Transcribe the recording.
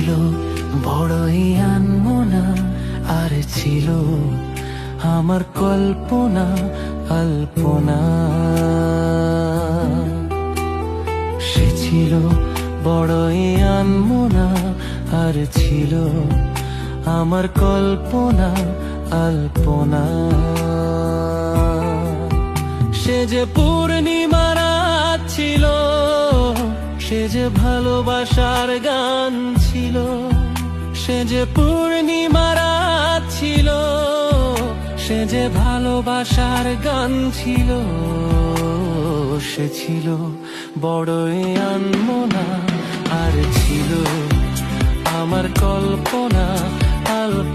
ছিল বড়ই আনমনা, আর ছিল আমার কল্পনা আলপনা। সে ছিল বড়ই আনমনা, আর ছিল আমার কল্পনা আলপনা। সে যে পূর্ণিমা রাত ছিল, সে যে ভালোবাসার গান ছিল। সে যে পূর্ণিমা রাত ছিল, সে যে ভালোবাসার গান ছিল। সে ছিল বড়ই আনমনা, আর ছিল আমার কল্পনা আলপনা।